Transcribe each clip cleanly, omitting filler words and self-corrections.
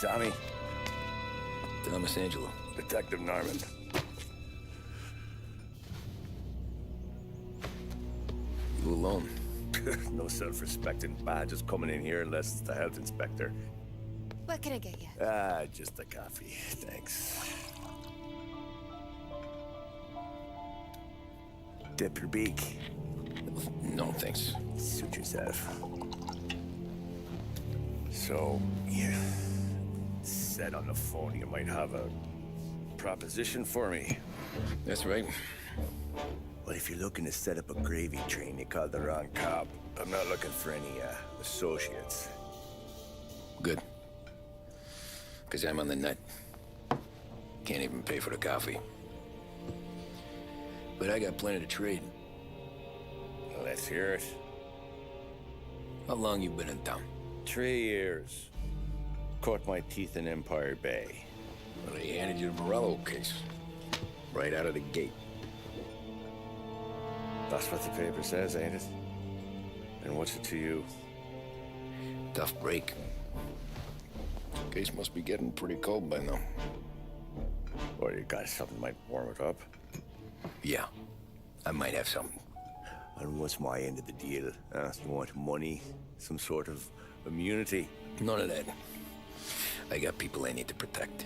Tommy. Thomas Angelo. Detective Norman. You alone? No self-respecting badges coming in here unless it's the health inspector. What can I get you? Just a coffee, thanks. Dip your beak. No, thanks. Suit yourself. So, you said on the phone you might have a proposition for me. That's right. Well, if you're looking to set up a gravy train, you called the wrong cop. I'm not looking for any, associates. Good. Because I'm on the nut. Can't even pay for the coffee. But I got plenty to trade. Well, let's hear it. How long you been in town? 3 years. Caught my teeth in Empire Bay. Well, they handed you the Morello case. Right out of the gate. That's what the paper says, ain't it? And what's it to you? Tough break. Case must be getting pretty cold by now. Or you got something might warm it up? Yeah, I might have something. And what's my end of the deal? You want money? Some sort of immunity? None of that. I got people I need to protect.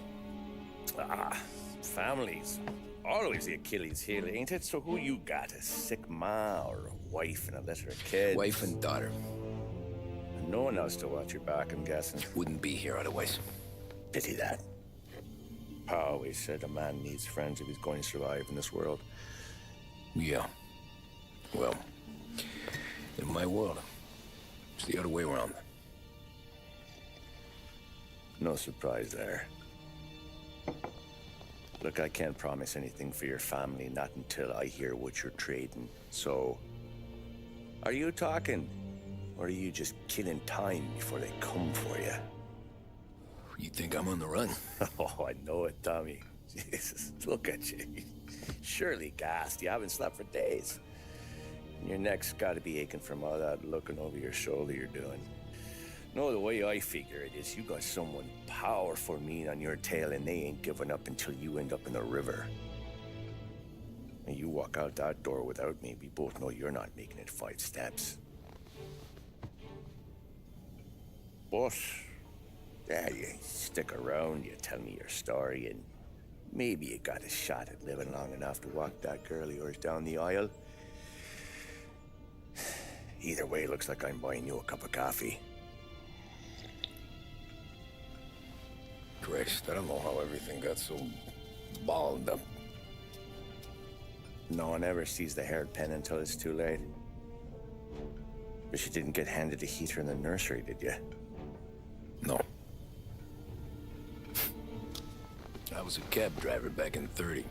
Families. Always the Achilles heel, ain't it? So who you got? A sick ma or a wife and a litter of kids? Wife and daughter. And no one else to watch your back, I'm guessing. Wouldn't be here otherwise. Pity that. Pa always said a man needs friends if he's going to survive in this world. Yeah. Well, in my world, it's the other way around. No surprise there. Look, I can't promise anything for your family, not until I hear what you're trading. So, are you talking? Or are you just killing time before they come for you? You think I'm on the run? Oh, I know it, Tommy. Jesus, look at you. Surely gassed. You haven't slept for days. And your neck's got to be aching from all that looking over your shoulder you're doing. No, the way I figure it is you got someone powerful mean on your tail and they ain't giving up until you end up in the river. And you walk out that door without me, we both know you're not making it 5 steps. But, yeah, you stick around, you tell me your story, and maybe you got a shot at living long enough to walk that girl of yours down the aisle. Either way, it looks like I'm buying you a cup of coffee. Christ, I don't know how everything got so balled up. No one ever sees the haired pen until it's too late. But you didn't get handed a heater in the nursery, did you? No. I was a cab driver back in '30.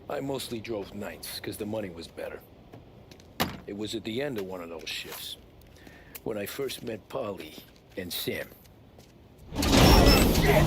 I mostly drove nights, because the money was better. It was at the end of one of those shifts, when I first met Polly and Sam. Shit!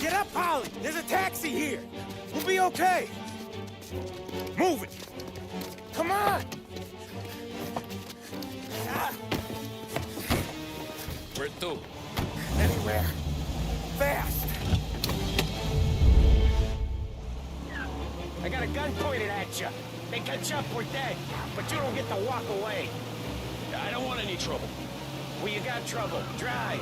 Get up, Polly! There's a taxi here! We'll be okay! Move it! Come on! Where to? Anywhere! Fast! I got a gun pointed at you. They catch up, we're dead. But you don't get to walk away. I don't want any trouble. Well, you got trouble. Drive.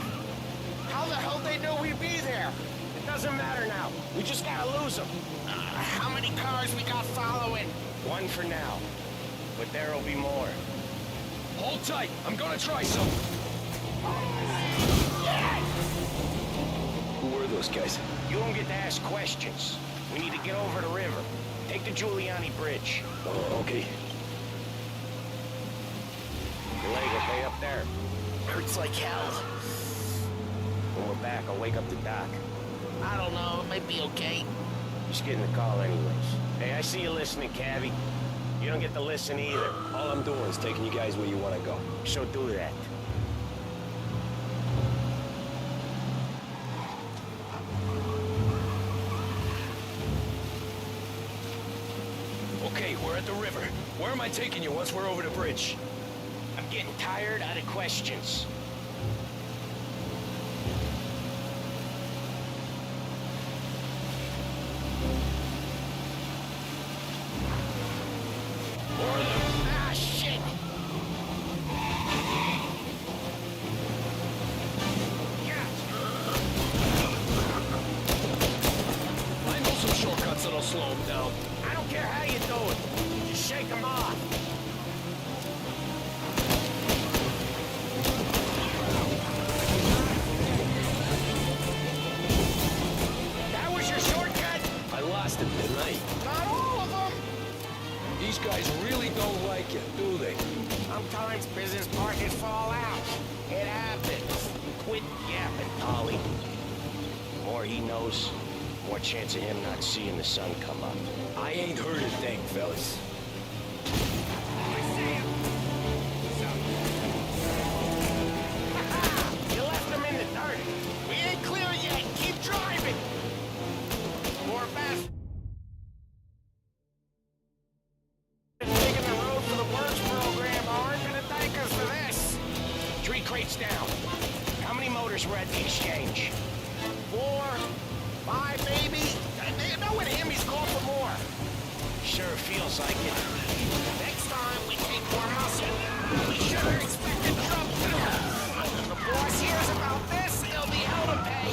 How the hell they know we'd be there? It doesn't matter now. We just gotta lose them. How many cars we got following? One for now. But there'll be more. Hold tight. I'm gonna try some. Who were those guys? You don't get to ask questions. We need to get over the river. Take the Giuliani Bridge. Oh, okay. Your leg okay up there? Hurts like hell. When we're back, I'll wake up the doc. I don't know, it might be okay. Just getting the call anyways. Hey, I see you listening, Cabby. You don't get to listen either. All I'm doing is taking you guys where you want to go. So do that. Okay, we're at the river. Where am I taking you once we're over the bridge? I'm getting tired out of questions. Ah, shit! I know some shortcuts that'll slow them down. I don't care how you do it. Just shake them off. That was your shortcut? I lost it tonight. Not all of them. These guys really don't like it, do they? Sometimes business partners fall out. It happens. Quit yapping, Ollie. The more he knows, more chance of him not seeing the sun come up. I ain't heard a thing, fellas. You left him in the dirt. We ain't clear yet. Keep driving. More fast. Taking the road for the works program aren't gonna thank us for this. 3 crates down. How many motors were at the exchange? 4, 5, maybe. You know with him, he's called for more. Sure feels like it. Next time we take more muscle. We should have expected trouble. If the boss hears about this, there'll be hell to pay.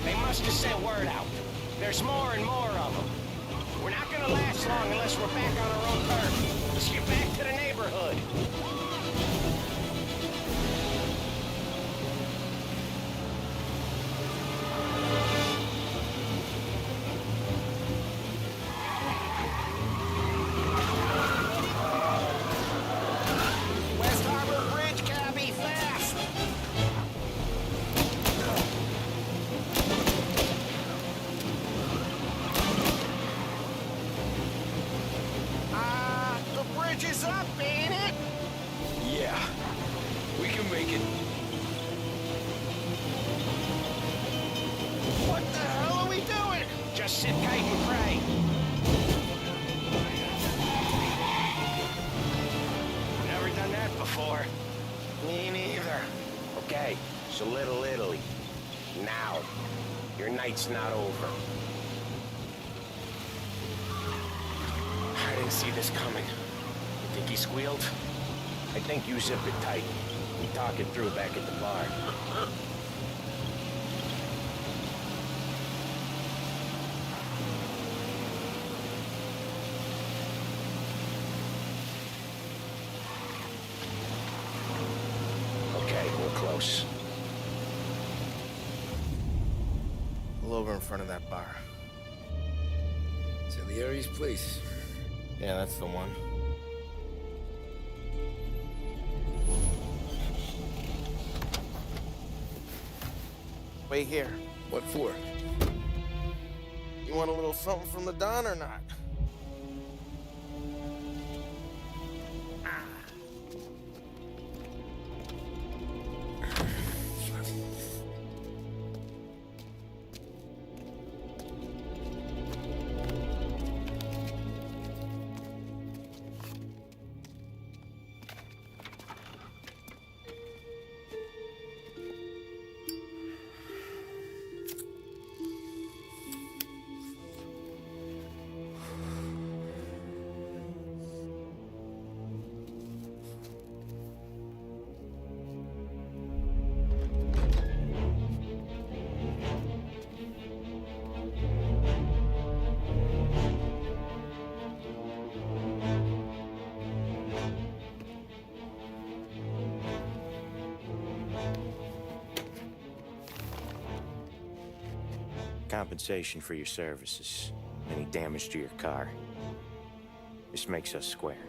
They must have sent word out. There's more and more of them. We're not gonna last long unless we're back on our own turf. Let's get back to the neighborhood. West Harbor Bridge, cabby, fast! The bridge is up, ain't it? Yeah, we can make it. What the hell are we doing? Just sit tight and pray. Never done that before. Me neither. Okay, so Little Italy. Now. Your night's not over. I didn't see this coming. You think he squealed? I think you zip it tight. We talk it through back at the bar. Okay, we're close. Pull over in front of that bar. Salieri's place. Yeah, that's the one. Wait here. What for? You want a little something from the Don or not? compensation for your services. Any damage to your car. This makes us square.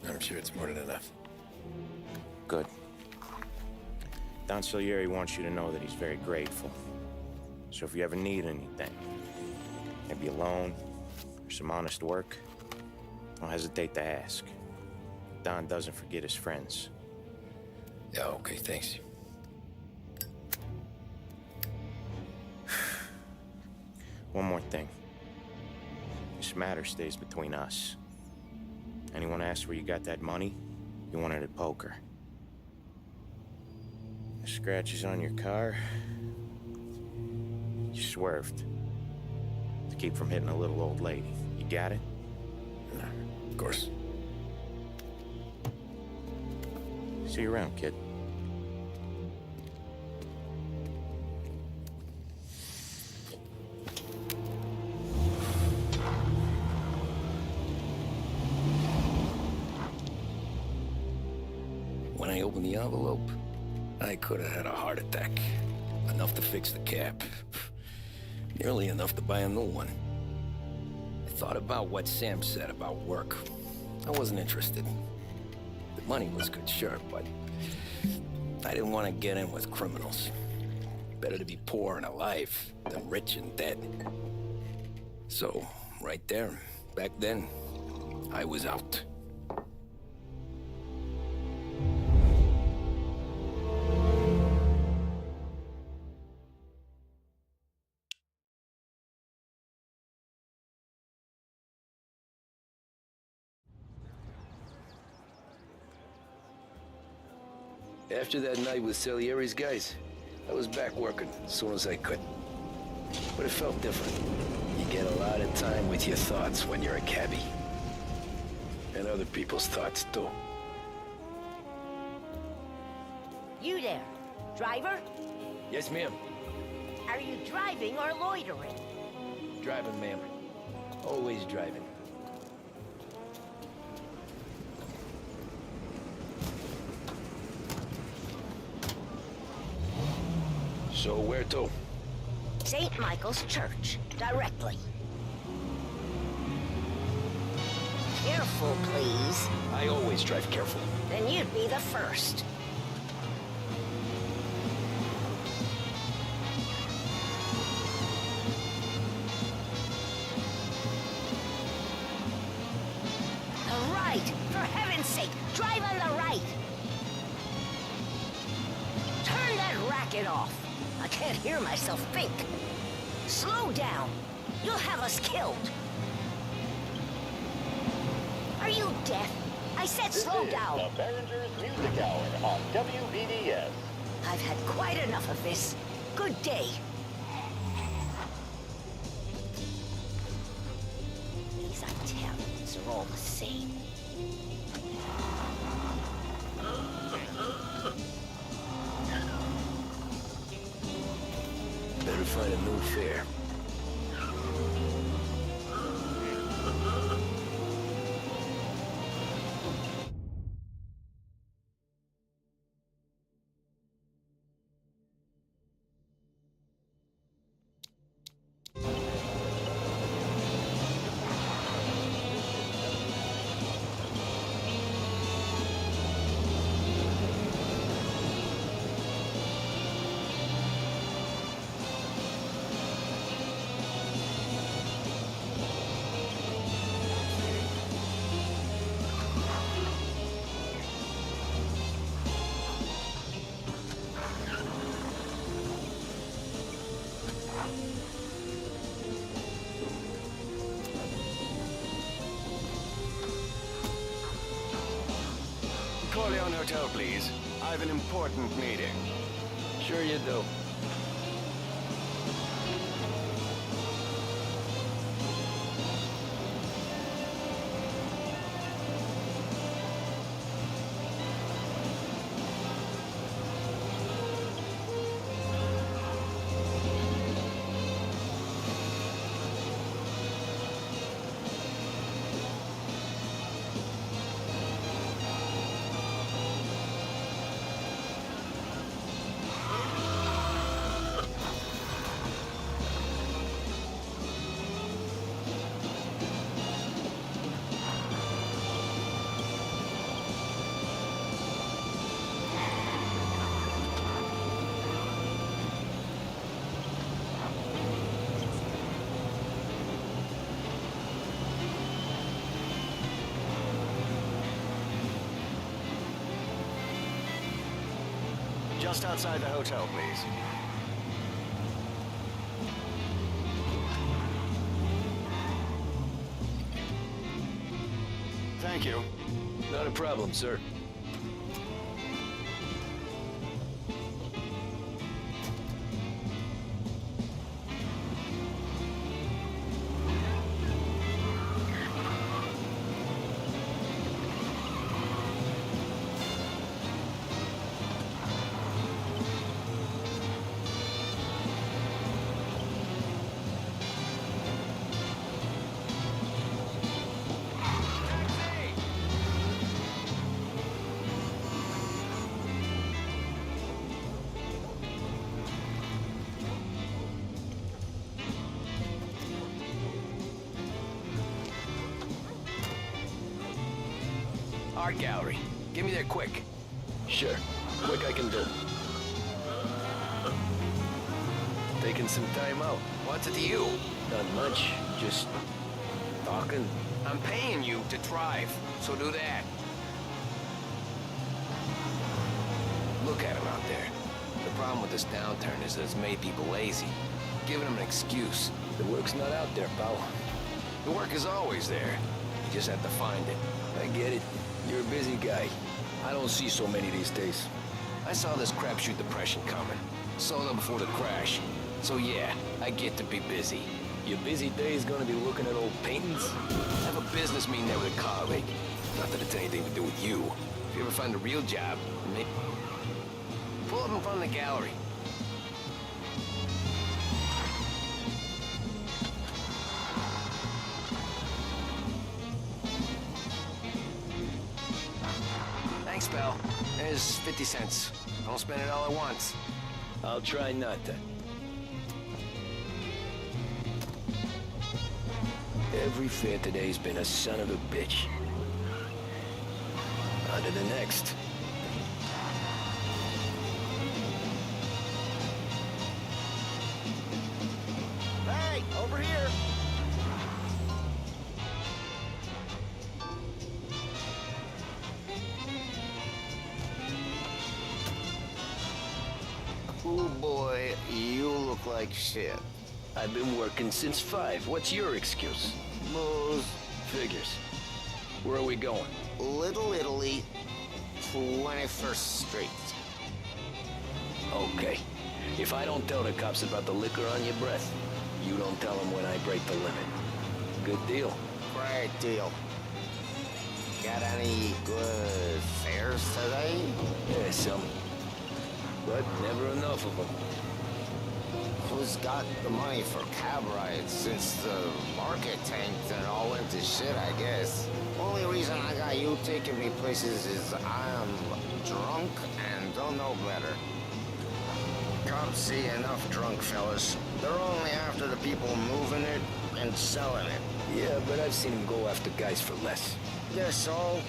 I'm sure it's more than enough. Good. Don Salieri wants you to know that he's very grateful. So if you ever need anything, maybe a loan or some honest work, don't hesitate to ask. Don doesn't forget his friends. Yeah, okay, thanks. One more thing. This matter stays between us. Anyone asks where you got that money, you won it at poker. The scratches on your car, you swerved to keep from hitting a little old lady. You got it? Of course. See you around, kid. When I opened the envelope, I could have had a heart attack. Enough to fix the cap. Nearly enough to buy a new one. I thought about what Sam said about work. I wasn't interested. The money was good, sure, but I didn't want to get in with criminals. Better to be poor and alive than rich and dead. So, right there, back then, I was out. After that night with Salieri's guys, I was back working as soon as I could. But it felt different. You get a lot of time with your thoughts when you're a cabbie. And other people's thoughts, too. You there, driver? Yes, ma'am. Are you driving or loitering? Driving, ma'am. Always driving. So where to? St. Michael's Church, directly. Careful, please. I always drive careful. Then you'd be the first. The right! For heaven's sake, drive on the right! Turn that racket off! I can't hear myself think. Slow down. You'll have us killed. Are you deaf? I said slow down. The Behringer's Music Hour on WBDS. I've had quite enough of this. Good day. These Italians are all the same. Better find a new fare. Corleone Hotel, please. I have an important meeting. Sure you do. Just outside the hotel, please. Thank you. Not a problem, sir. Art gallery. Get me there quick. Sure. Quick I can do. Taking some time out. What's it to you? Not much. Just talking. I'm paying you to drive, so do that. Look at him out there. The problem with this downturn is that it's made people lazy. Giving them an excuse. The work's not out there, pal. The work is always there. You just have to find it. I get it. You're a busy guy. I don't see so many these days. I saw this crapshoot depression coming. Saw them before the crash. So yeah, I get to be busy. Your busy day is gonna be looking at old paintings? I have a business meeting there with a colleague. Not that it's anything to do with you. If you ever find a real job, maybe... Pull up in front of the gallery. Thanks, pal. There's 50 cents. Don't spend it all at once. I'll try not to. Every fair today's been a son of a bitch. On to the next. Hey, over here! Oh boy, you look like shit. I've been working since 5. What's your excuse? Booze. Figures. Where are we going? Little Italy, 21st Street. Okay. If I don't tell the cops about the liquor on your breath, you don't tell them when I break the limit. Good deal. Great deal. Got any good fares today? Yeah, some. But never enough of them. Who's got the money for cab rides since the market tanked and all went to shit, I guess? Only reason I got you taking me places is I'm drunk and don't know better. Cops see enough drunk fellas. They're only after the people moving it and selling it. Yeah, but I've seen them go after guys for less. Guess so.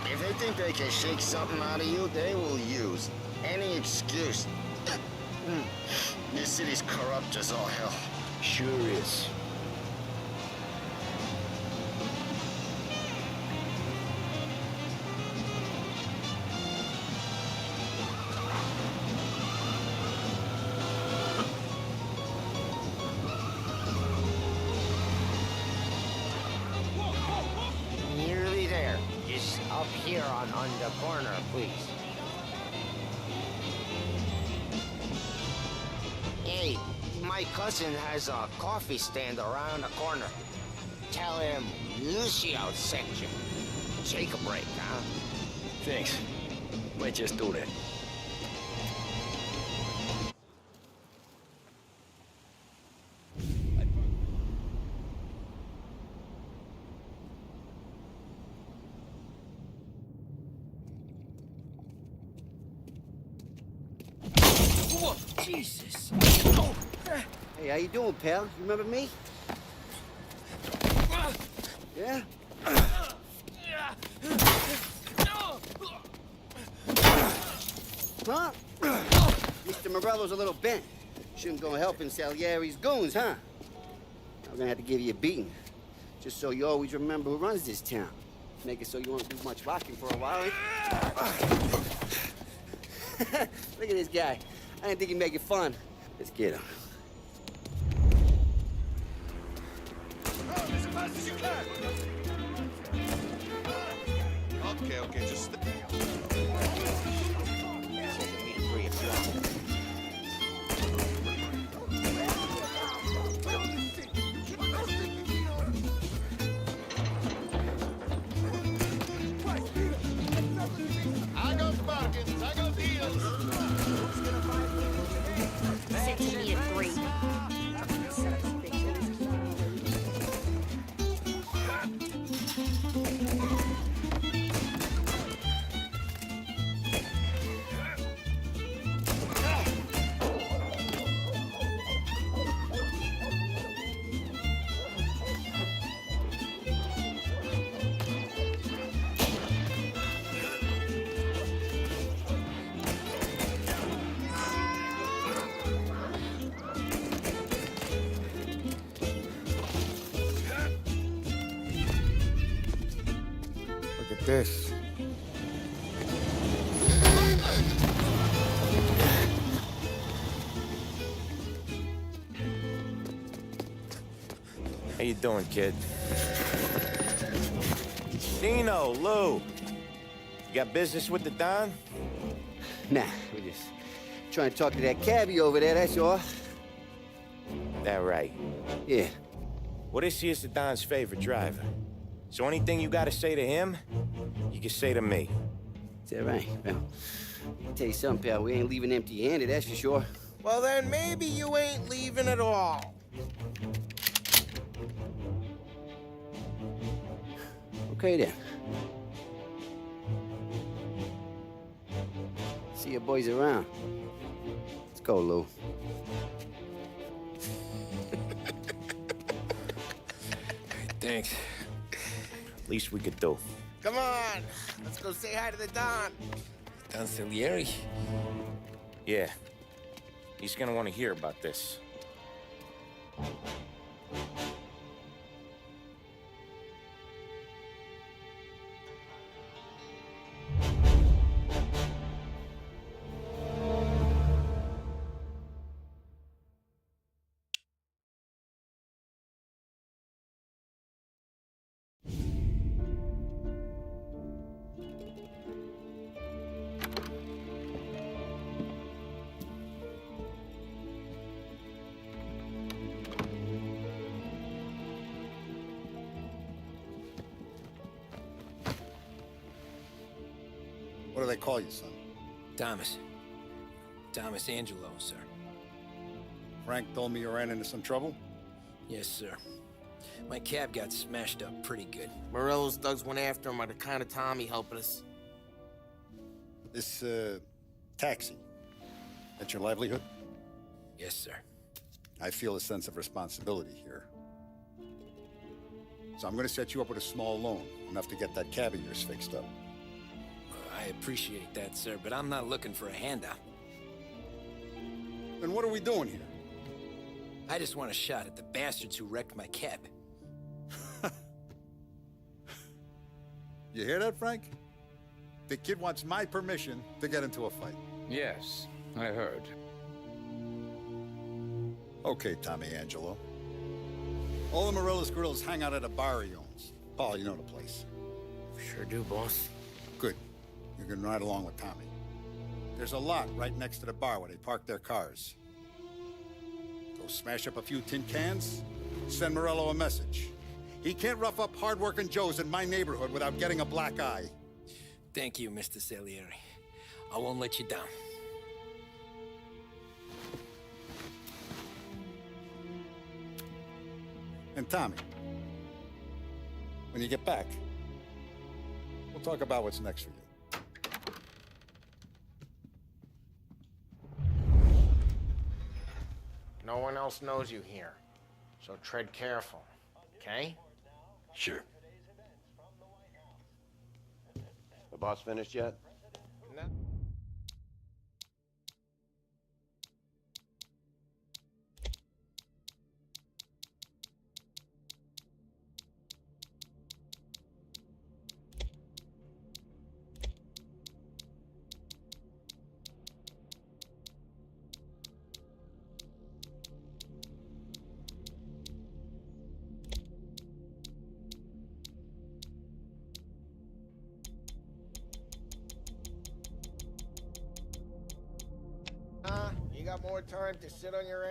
If they think they can shake something out of you, they will use any excuse. This city's corrupt as all hell. Sure is. Nearly there. Just up here on the corner, please. Hey, my cousin has a coffee stand around the corner. Tell him Lucio sent you. Take a break, huh? Thanks. Might just do that. Whoa, Jesus! Hey, how you doing, pal? You remember me? Yeah? Huh? Mr. Morello's a little bent. Shouldn't go helping Salieri's goons, huh? I'm gonna have to give you a beating. Just so you always remember who runs this town. Make it so you won't do much rocking for a while. Look at this guy. I didn't think he'd make it fun. Let's get him. As fast as you can. Okay, just stay. I got bargains, I got deals. Section me at 3. Look at this. How you doing, kid? Dino, Lou. You got business with the Don? Nah, we're just trying to talk to that cabbie over there, that's all. That right. Yeah. Well, this here's the Don's favorite driver. So anything you gotta say to him, you can say to me. Is that right? Well, I'll tell you something, pal. We ain't leaving empty-handed, that's for sure. Well, then maybe you ain't leaving at all. Okay, then. See your boys around. Let's go, Lou. Thanks. Least we could do. Come on, let's go say hi to the Don. Don Salieri? Yeah. He's gonna want to hear about this. What do they call you, son? Thomas. Thomas Angelo, sir. Frank told me you ran into some trouble? Yes, sir. My cab got smashed up pretty good. Morello's thugs went after him on the kind of Tommy helping us. This, taxi, that's your livelihood? Yes, sir. I feel a sense of responsibility here. So I'm gonna set you up with a small loan, enough to get that cab of yours fixed up. I appreciate that, sir, but I'm not looking for a handout. Then what are we doing here? I just want a shot at the bastards who wrecked my cab. You hear that, Frank? The kid wants my permission to get into a fight. Yes, I heard. Okay, Tommy Angelo. All the Morello's girls hang out at a bar he owns. Paul, you know the place. Sure do, boss. Good. You can ride along with Tommy. There's a lot right next to the bar where they park their cars. Go smash up a few tin cans, send Morello a message. He can't rough up hard-working Joes in my neighborhood without getting a black eye. Thank you, Mr. Salieri. I won't let you down. And Tommy, when you get back, we'll talk about what's next for you. No one else knows you here, so tread careful, okay? Sure. The boss finished yet? No. got more time to sit on your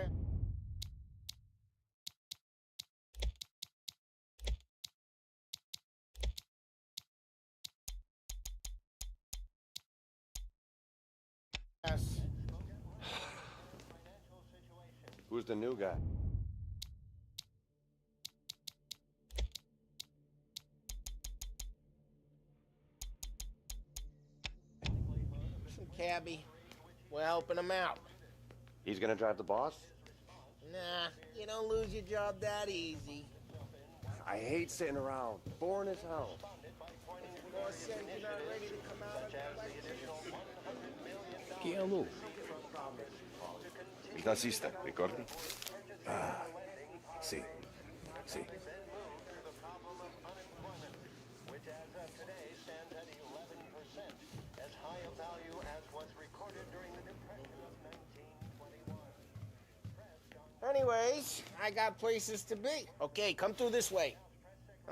ass? Who's the new guy? Some cabbie. We're helping him out. He's gonna drive the boss? Nah, you don't lose your job that easy. I hate sitting around. Boring as hell. Boss said you're not ready to come out of the Chielo. Il tassista, ricordi? Sì. Sì. Anyways, I got places to be. Okay, come through this way.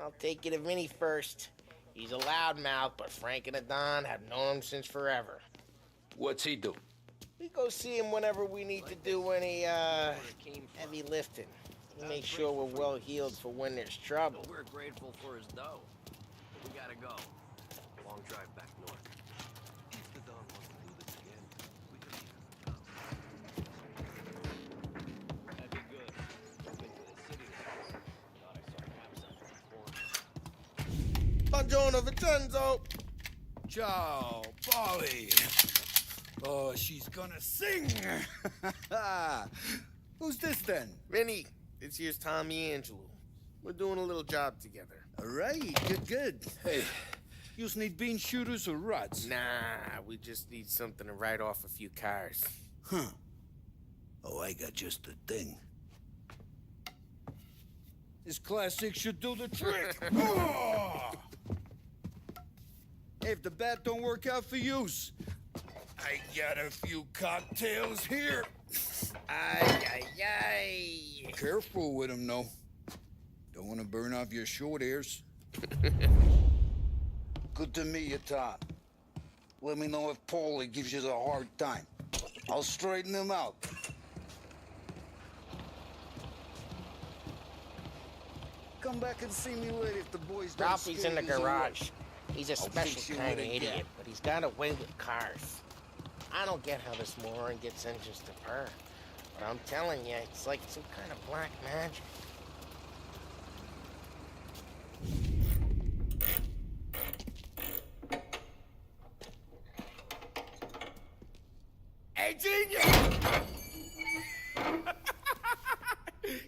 I'll take you to Vinny first. He's a loudmouth, but Frank and the Don have known him since forever. What's he do? We go see him whenever we need to do any, heavy lifting. We make sure we're well healed for when there's trouble. We're grateful for his dough. We gotta go. Long drive back north. If the Don wants to do this again, we can leave. That'd be good. I've been to the city before. Thought I saw campsites on the corner. Buongiorno, Vincenzo! Ciao, Polly. Oh, she's gonna sing. Who's this then? Vinny, this here's Tommy Angelo. We're doing a little job together. All right, good. Hey, you need bean shooters or rods? Nah, we just need something to write off a few cars. Huh. Oh, I got just the thing. This classic should do the trick. Oh! Hey, if the bat don't work out for yous, I got a few cocktails here. Ay, ay, ay. Careful with them, though. Don't want to burn off your short hairs. Good to meet you, Tom. Let me know if Paulie gives you the hard time. I'll straighten him out. Come back and see me later if the boys don't Ralphie's in the scare you away. garage. He's a I'll fix special you kind with of a idiot, gap. but he's got a way with cars. I don't get how this moron gets engines to purr. But I'm telling you, it's like some kind of black magic. Hey, genius!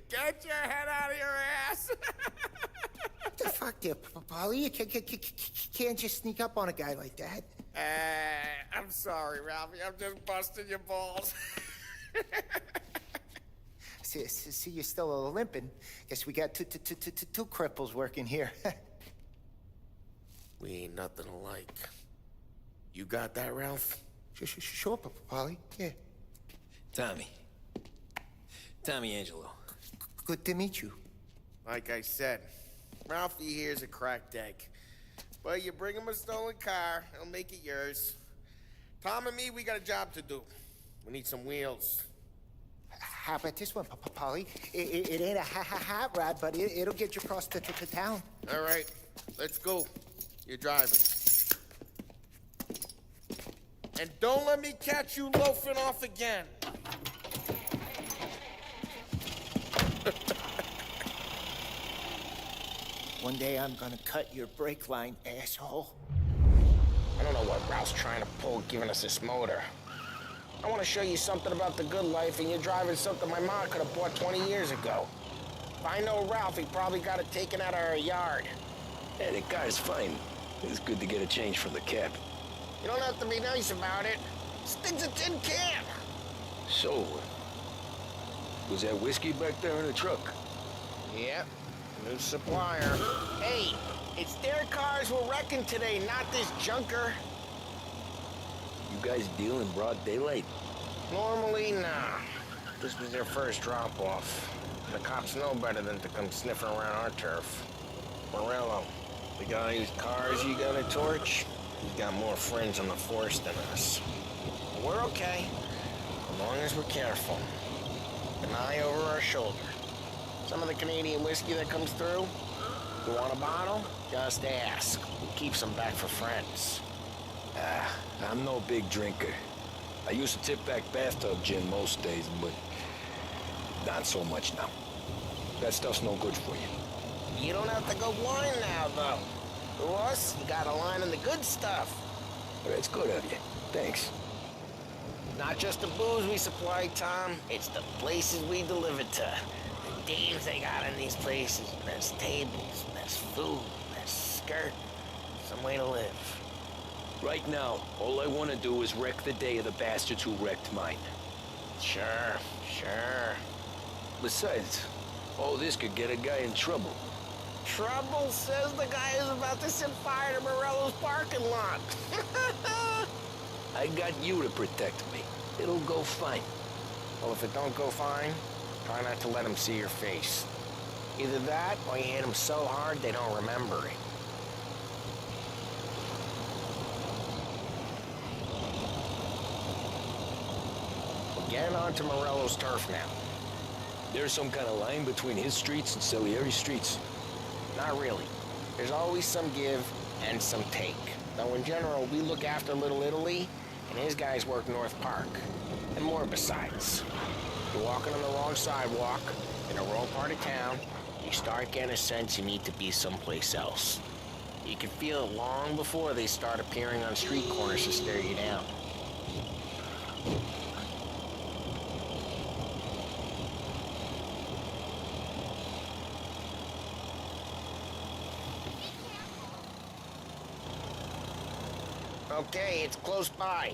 Get your head out of your ass! What the fuck there, Polly? You can't just sneak up on a guy like that. I'm sorry, Ralphie. I'm just busting your balls. See, you're still limping. Guess we got two cripples working here. We ain't nothing alike. You got that, Ralph? Sure, Polly. Yeah. Tommy. Tommy Angelo. Good to meet you. Like I said, Ralphie here's a cracked egg. But you bring him a stolen car, he'll make it yours. Tom and me, we got a job to do. We need some wheels. How about this one, Polly? It ain't a hot rod, but it'll get you across to town. All right, let's go. You're driving. And don't let me catch you loafing off again. One day I'm gonna cut your brake line, asshole. I don't know what Ralph's trying to pull giving us this motor. I want to show you something about the good life, and you're driving something my mom could have bought 20 years ago. If I know Ralph, he probably got it taken out of our yard. Yeah, the car's fine. It's good to get a change from the cab. You don't have to be nice about it. This thing's a tin can. So, was that whiskey back there in the truck? Yep, new supplier. Hey, it's their cars we're wrecking today, not this junker. You guys deal in broad daylight? Normally, nah. This was their first drop-off. The cops know better than to come sniffing around our turf. Morello, the guy whose cars you got a torch, he's got more friends on the force than us. We're okay. As long as we're careful. An eye over our shoulder. Some of the Canadian whiskey that comes through, you want a bottle? Just ask. We keep some back for friends. I'm no big drinker. I used to tip back bathtub gin most days, but not so much now. That stuff's no good for you. You don't have to go blind now, though. To us, you got a line on the good stuff. That's good of you. Thanks. Not just the booze we supply, Tom. It's the places we deliver to. The dames they got in these places. Best tables, best food, best skirt. Some way to live. Right now, all I want to do is wreck the day of the bastards who wrecked mine. Sure. Besides, all this could get a guy in trouble. Trouble says the guy is about to set fire to Morello's parking lot. I got you to protect me. It'll go fine. Well, if it don't go fine, try not to let them see your face. Either that, or you hit them so hard they don't remember it. We're getting onto Morello's turf now. There's some kind of line between his streets and Salieri's streets. Not really. There's always some give and some take. Though in general, we look after Little Italy, and his guys work North Park. And more besides. You're walking on the wrong sidewalk, in the wrong part of town, you start getting a sense you need to be someplace else. You can feel it long before they start appearing on street corners to stare you down. Okay, it's close by.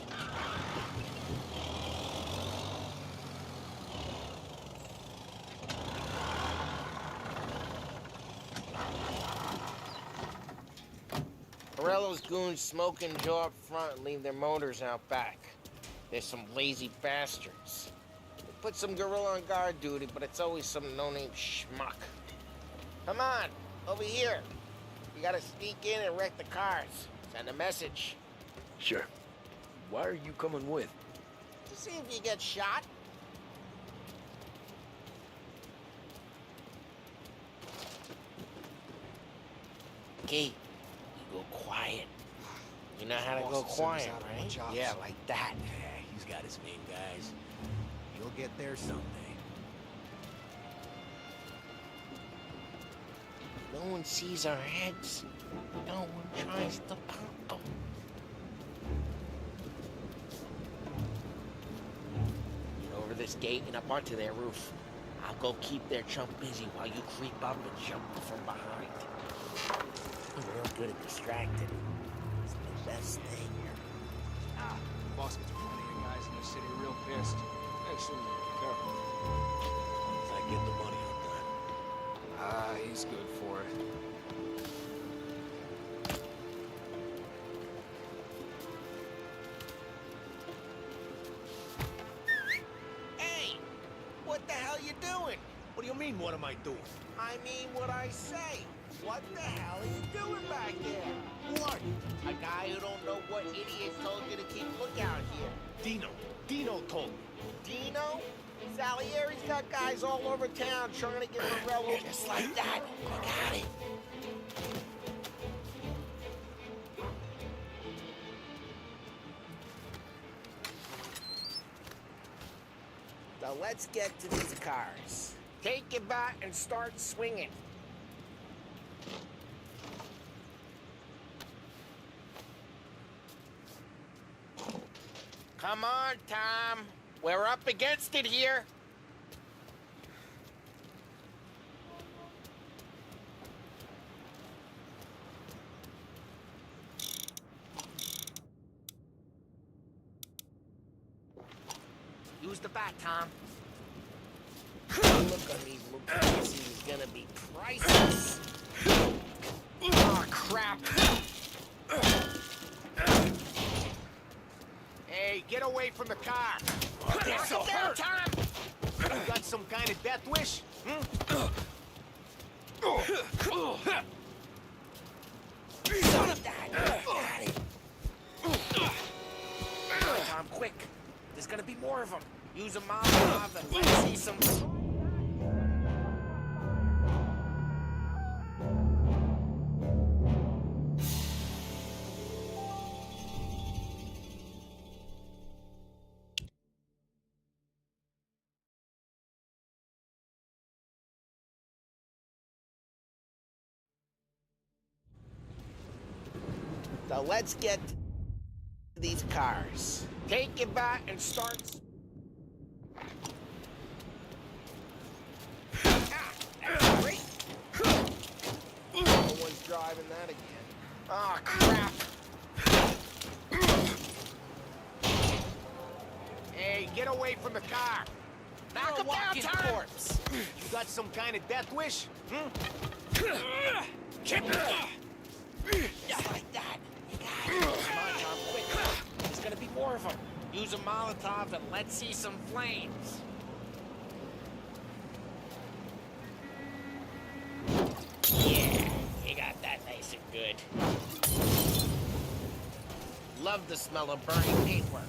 Morello's goons smoke and jaw up front and leave their motors out back. They're some lazy bastards. They put some gorilla on guard duty, but it's always some no-name schmuck. Come on, over here. You gotta sneak in and wreck the cars. Send a message. Sure. Why are you coming with? To see if you get shot. Okay, you go quiet. You know how to go quiet, right? Yeah, like that. Yeah, he's got his main guys. You'll get there someday. No one sees our heads. No one tries to pop them. Get over this gate and up onto their roof. I'll go keep their chump busy while you creep up and jump from behind. Real good at distracting. It's the best thing. Boss gets plenty of guys in the city real pissed. Actually, careful. If I get the money on that. He's good for it. Hey! What the hell you doing? What do you mean, what am I doing? I mean what I say. What the hell are you doing back there? What? A guy who don't know what idiot told you to keep lookout here. Dino told me. Dino? Salieri's got guys all over town trying to get Morello just like that. I got it. Now let's get to these cars. Take your bat and start swinging. Come on, Tom. We're up against it here. Use the bat, Tom. The look on these movies is gonna be priceless. Oh, crap. Hey, get away from the car! Get so hurt, Tom! You got some kind of death wish? Son of that! Got it. Come on, Tom, quick. There's gonna be more of them. Use a Molotov and let's see some... So let's get these cars. Take it back and start... Great. No one's driving that again. Oh, crap. Hey, get away from the car. Knock him down, Tom. Corpse. You got some kind of death wish? Just like that. Come on, Tom, quick. There's gonna be more of them. Use a Molotov and let's see some flames. Yeah, you got that nice and good. Love the smell of burning paintwork.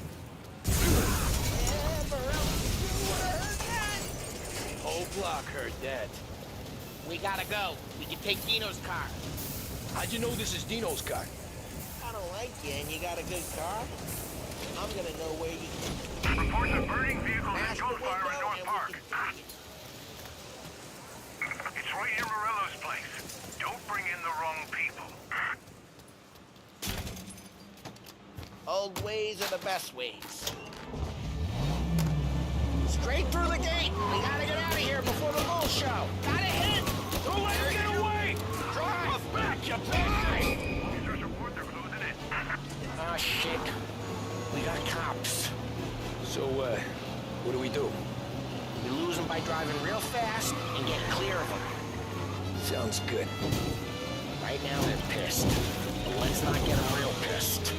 Whole block heard that. We gotta go. We can take Dino's car. How'd you know this is Dino's car? I don't like you and you got a good car. I'm gonna know where you... Reports of burning vehicles and gunfire in North Park. It's right near Morello's place. Don't bring in the wrong people. Old ways are the best ways. Straight through the gate. We gotta get out of here before the bull show. Gotta hit. Don't let him get away. Drive back, you drive. Officers report they're closing in. Ah, shit. We got cops. So, what do we do? We lose them by driving real fast and get clear of them. Sounds good. Right now they're pissed, but let's not get them real pissed.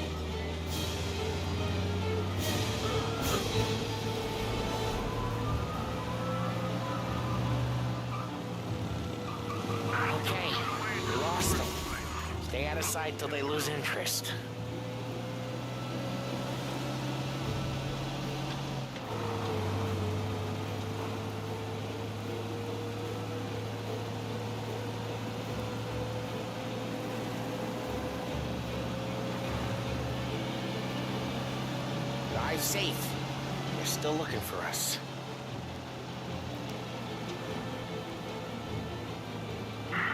Okay, we lost them. Stay out of sight till they lose interest. Drive safe. They're still looking for us.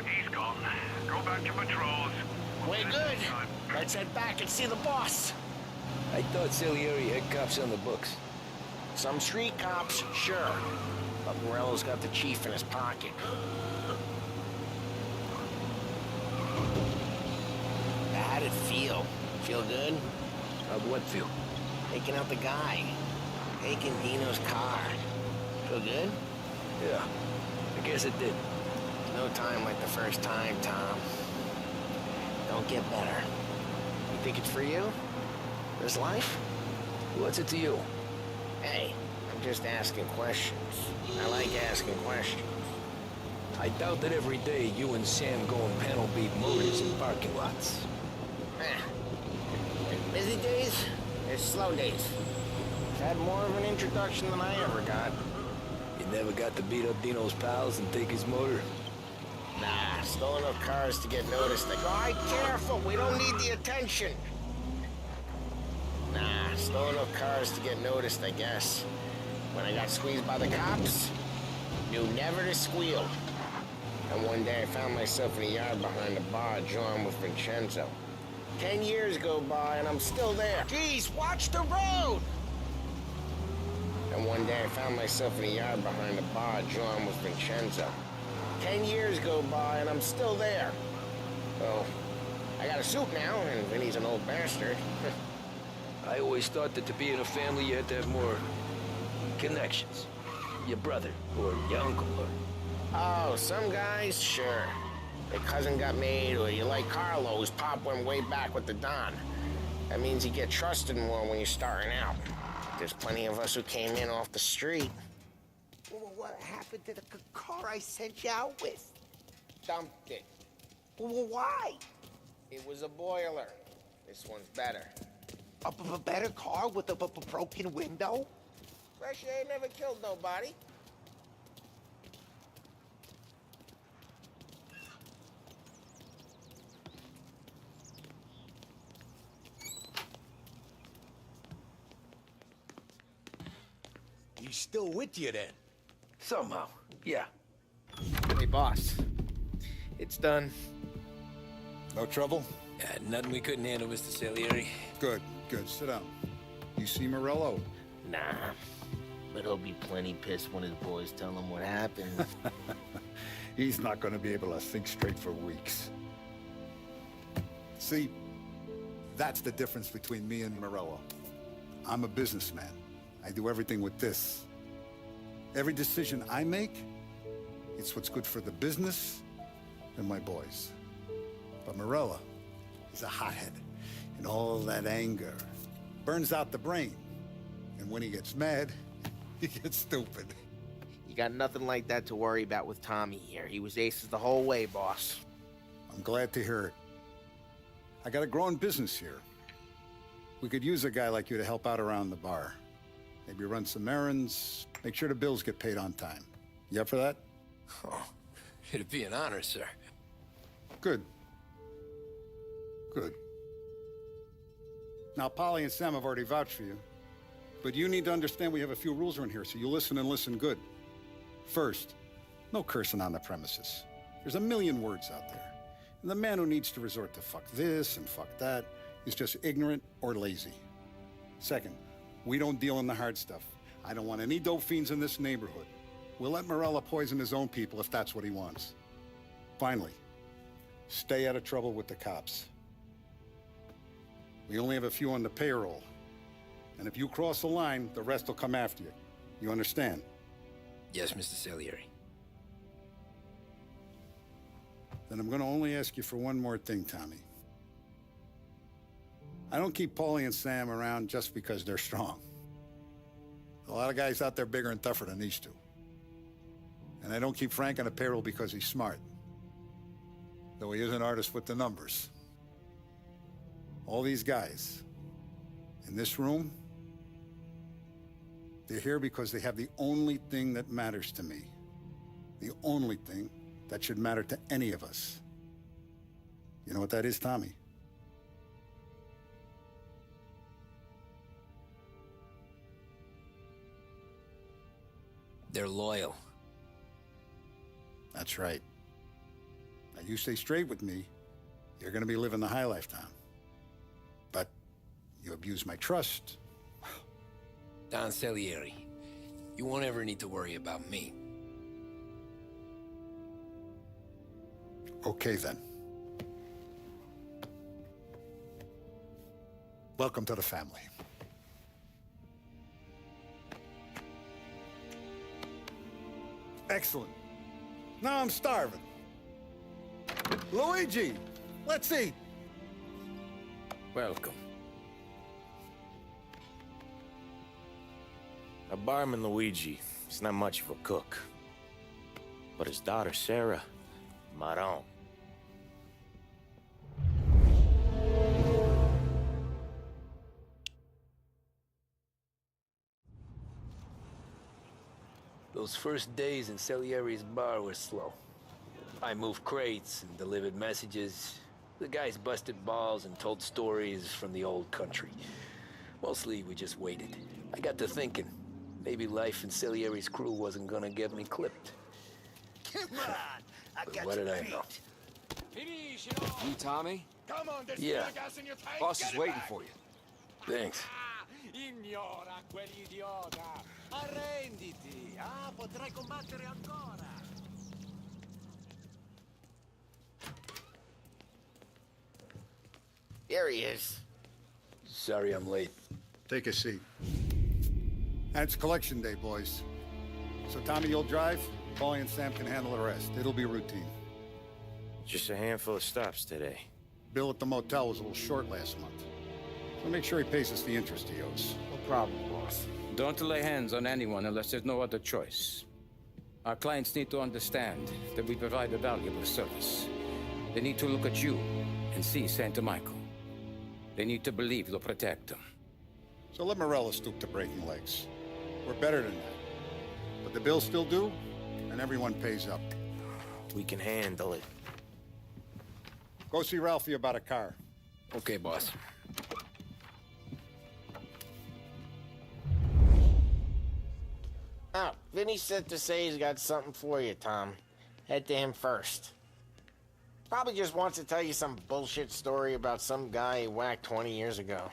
He's gone. Go back to patrols. Way good. Let's head back and see the boss. I thought Salieri had cops on the books. Some street cops, sure. But Morello's got the chief in his pocket. How'd it feel? Feel good? How'd what feel? Taking out the guy. Taking Dino's car. Feel good? Yeah, I guess it did. No time like the first time, Tom. Don't get better. You think it's for you? This life? What's it to you? Hey, I'm just asking questions. I like asking questions. I doubt that every day you and Sam go and panel beat motors in parking lots. There's busy days, there's slow days. I've had more of an introduction than I ever got. You never got to beat up Dino's pals and take his motor? Nah, stole enough cars to get noticed. They go, "All right, careful, we don't need the attention." Nah, stole enough cars to get noticed, I guess. When I got squeezed by the cops, knew never to squeal. And one day I found myself in a yard behind a bar drawn with Vincenzo. 10 years go by and I'm still there. Geez, watch the road! And one day I found myself in a yard behind a bar drawn with Vincenzo. 10 years go by and I'm still there. Well, I got a suit now, and Vinny's an old bastard. I always thought that to be in a family you had to have more connections. Your brother, or your uncle, or... Oh, some guys, sure. Their cousin got made, or you like Carlos, Pop went way back with the Don. That means you get trusted more when you're starting out. There's plenty of us who came in off the street. Well, what happened to the car I sent you out with? Dumped it. Well, why? It was a boiler. This one's better. A better car with a broken window? Fresh air never killed nobody. He's still with you then? Somehow, yeah. Hey, boss. It's done. No trouble? Nothing we couldn't handle, Mr. Salieri. Good, good. Sit down. You see Morello? Nah. But he'll be plenty pissed when his boys tell him what happened. He's not going to be able to think straight for weeks. See, that's the difference between me and Morello. I'm a businessman. I do everything with this. Every decision I make, it's what's good for the business and my boys. But Morello, he's a hothead. And all that anger burns out the brain. And when he gets mad, he gets stupid. You got nothing like that to worry about with Tommy here. He was aces the whole way, boss. I'm glad to hear it. I got a growing business here. We could use a guy like you to help out around the bar. Maybe run some errands, make sure the bills get paid on time. You up for that? Oh, it'd be an honor, sir. Good. Good. Now, Polly and Sam have already vouched for you. But you need to understand we have a few rules around here, so you listen and listen good. First, no cursing on the premises. There's a million words out there. And the man who needs to resort to fuck this and fuck that is just ignorant or lazy. Second, we don't deal in the hard stuff. I don't want any dope fiends in this neighborhood. We'll let Morello poison his own people if that's what he wants. Finally, stay out of trouble with the cops. We only have a few on the payroll. And if you cross the line, the rest will come after you. You understand? Yes, Mr. Salieri. Then I'm going to only ask you for one more thing, Tommy. I don't keep Paulie and Sam around just because they're strong. A lot of guys out there bigger and tougher than these two. And I don't keep Frank on the payroll because he's smart. Though he is an artist with the numbers. All these guys in this room, they're here because they have the only thing that matters to me. The only thing that should matter to any of us. You know what that is, Tommy? They're loyal. That's right. Now, you stay straight with me, you're gonna be living the high life, Tom. But you abuse my trust. Don Salieri, you won't ever need to worry about me. Okay, then. Welcome to the family. Excellent. Now I'm starving. Luigi, let's eat. Welcome. A barman, Luigi, he's not much of a cook. But his daughter, Sarah, Maron. Those first days in Salieri's bar were slow. I moved crates and delivered messages. The guys busted balls and told stories from the old country. Mostly, we just waited. I got to thinking, maybe life in Salieri's crew wasn't gonna get me clipped. Come on, I But got what you did I beat. know? You, Tommy? Come on, there's Yeah. still gas in your tank. Boss Get is it waiting back. for you. Thanks. Ignora quell'idiota. Arrenditi. Potrai combattere ancora. Here he is. Sorry I'm late. Take a seat. And it's collection day, boys. So Tommy, you'll drive. Paulie and Sam can handle the rest. It'll be routine. Just a handful of stops today. Bill at the motel was a little short last month. So make sure he pays us the interest he owes. No problem, boss. Don't lay hands on anyone unless there's no other choice. Our clients need to understand that we provide a valuable service. They need to look at you and see Santa Michael. They need to believe you'll protect them. So let Morello stoop to breaking legs. We're better than that. But the bills still due, and everyone pays up. We can handle it. Go see Ralphie about a car. Okay, boss. Oh, Vinny sent to say he's got something for you, Tom. Head to him first. Probably just wants to tell you some bullshit story about some guy he whacked 20 years ago.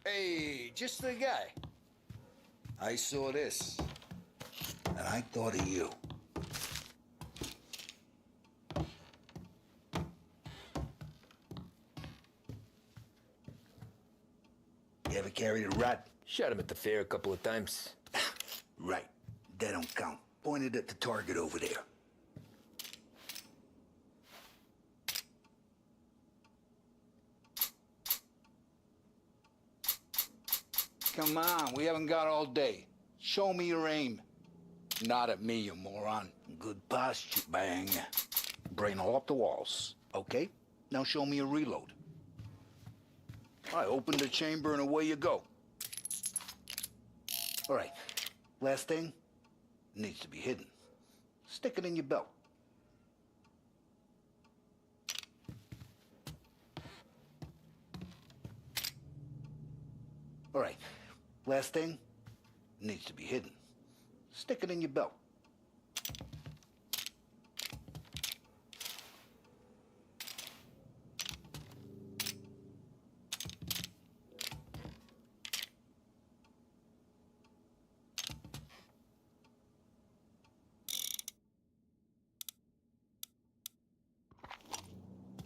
Hey, just the guy. I saw this, and I thought of you. You ever carried a rat? Shot him at the fair a couple of times. Right. That don't count. Pointed at the target over there. Come on, we haven't got all day. Show me your aim. Not at me, you moron. Good posture, bang. Brain all up the walls. Okay, now show me a reload. I open the chamber and away you go. All right, last thing, needs to be hidden. Stick it in your belt. All right, last thing, needs to be hidden. Stick it in your belt.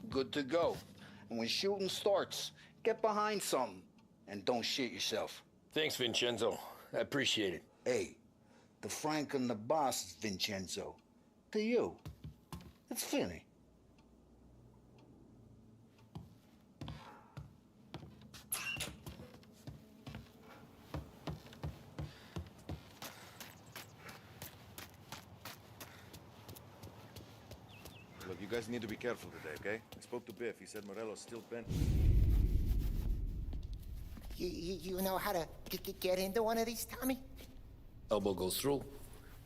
Good to go. And when shooting starts, get behind something and don't shit yourself. Thanks, Vincenzo. I appreciate it. Hey, the Frank and the boss is Vincenzo. To you, it's Vinny. Look, you guys need to be careful today, okay? I spoke to Biff. He said Morello's still bent. You know how to get into one of these, Tommy? Elbow goes through,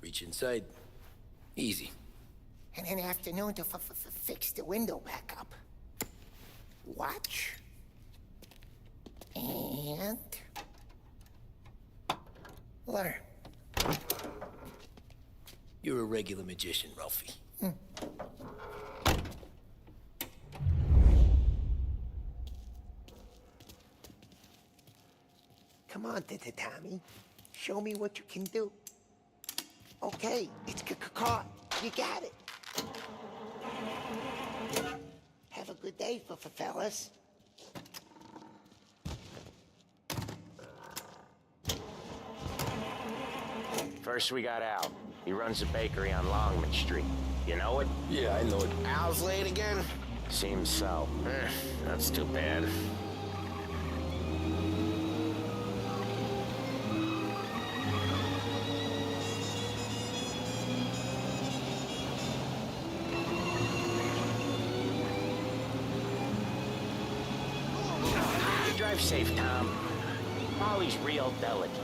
reach inside. Easy. And in the afternoon to fix the window back up. Watch. And... learn. You're a regular magician, Ralphie. Come on, Tommy. Show me what you can do. Okay, it's caught. You got it. Have a good day, fellas. First we got Al. He runs a bakery on Longman Street. You know it? Yeah, I know it. Al's late again? Seems so. That's too bad. Drive safe, Tom. Polly's real delicate.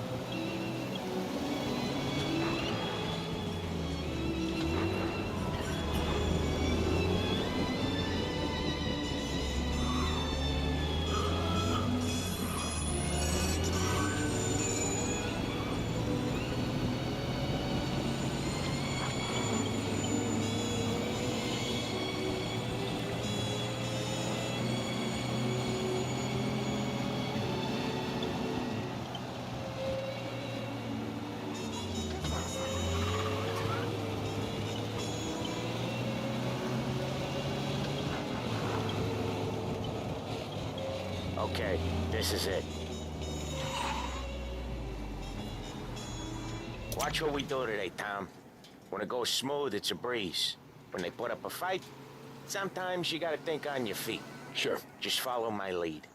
Okay, this is it. Watch what we do today, Tom. When it goes smooth, it's a breeze. When they put up a fight, sometimes you gotta think on your feet. Sure. Just follow my lead.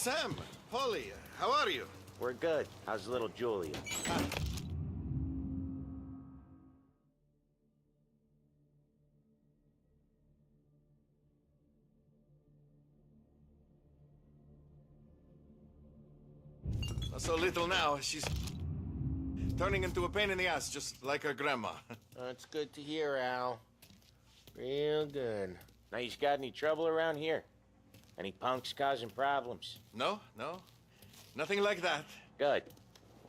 Sam, Polly, how are you? We're good. How's little Julia? Not so little now. She's turning into a pain in the ass, just like her grandma. That's good to hear, Al. Real good. Now, you got any trouble around here? Any punks causing problems? No. Nothing like that. Good.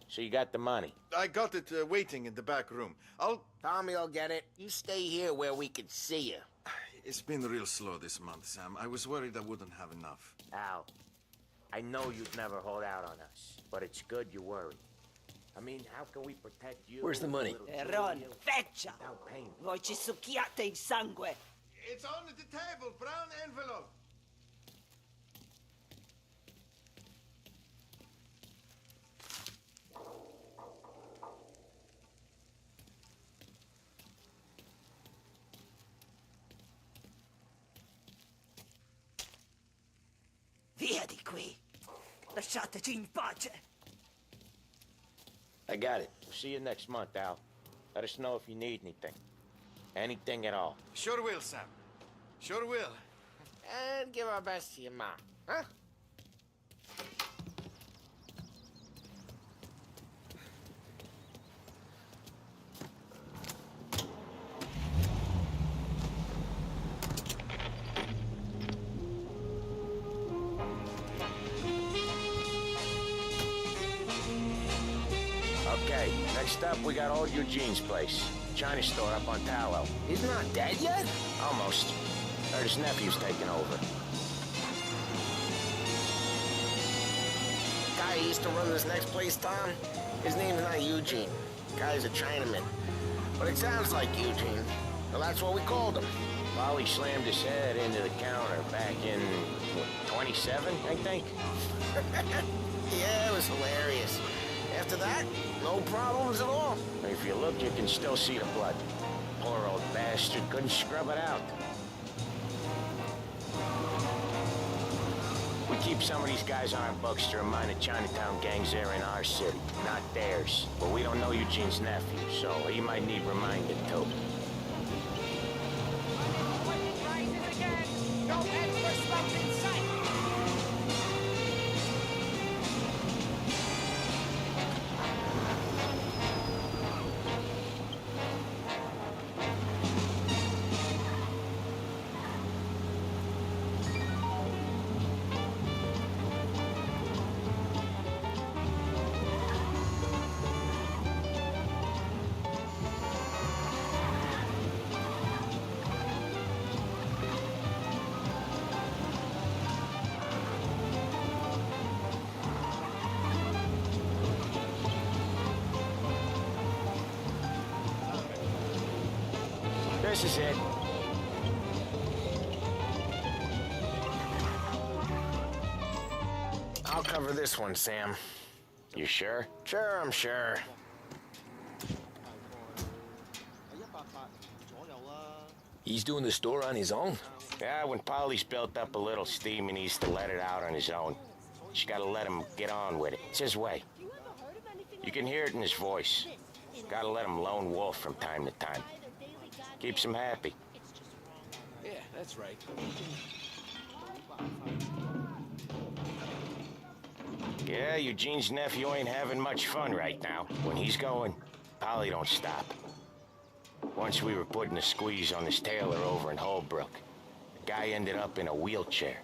So you got the money? I got it waiting in the back room. Tommy will get it. You stay here where we can see you. It's been real slow this month, Sam. I was worried I wouldn't have enough. Al, I know you'd never hold out on us, but it's good you worry. I mean, how can we protect you? Where's the money? Ron, feccia! Without pain. Voi ci succhiate il sangue! It's on the table, brown envelope. Via di qui! Lasciateci in pace! I got it. See you next month, Al. Let us know if you need anything. Anything at all. Sure will, Sam. Sure will. And give our best to your mom, huh? Okay, next up, we got old Eugene's place. China store up on Tallow. He's not dead yet? Almost. Heard his nephew's taking over. Guy who used to run this next place, Tom? His name's not Eugene. Guy's a Chinaman. But it sounds like Eugene. Well, that's what we called him. Polly slammed his head into the counter back in, what, 27, I think? Yeah, it was hilarious. After that, no problems at all. If you look, you can still see the blood. Poor old bastard couldn't scrub it out. We keep some of these guys on our books to remind the Chinatown gangs they're in our city, not theirs. But we don't know Eugene's nephew, so he might need reminding too. Rises again! No end for stuff in sight! This is it. I'll cover this one, Sam. You sure? Sure, I'm sure. He's doing the store on his own? Yeah, when Polly's built up a little steam, he needs to let it out on his own. Just gotta let him get on with it. It's his way. You can hear it in his voice. Gotta let him lone wolf from time to time. Keeps him happy. Yeah, that's right. Yeah, Eugene's nephew ain't having much fun right now. When he's going, Polly don't stop. Once we were putting a squeeze on this tailor over in Holbrook. The guy ended up in a wheelchair.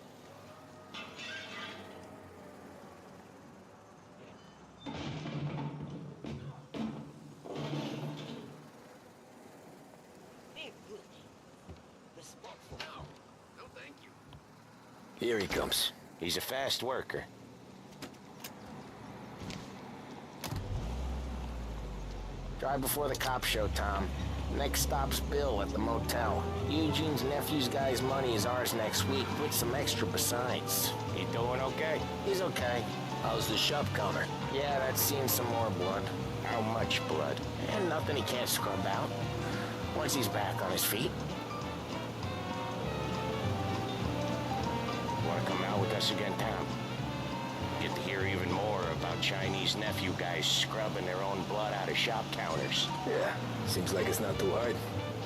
Here he comes. He's a fast worker. Drive before the cops show, Tom. Next stop's Bill at the motel. Eugene's nephew's guy's money is ours next week, with some extra besides. He doing okay? He's okay. How's the shop counter? Yeah, that's seeing some more blood. How much blood? And nothing he can't scrub out. Once he's back on his feet. Want to come out with us again, Tom? get to hear even more about Chinese nephew guys scrubbing their own blood out of shop counters. Yeah, seems like it's not too hard.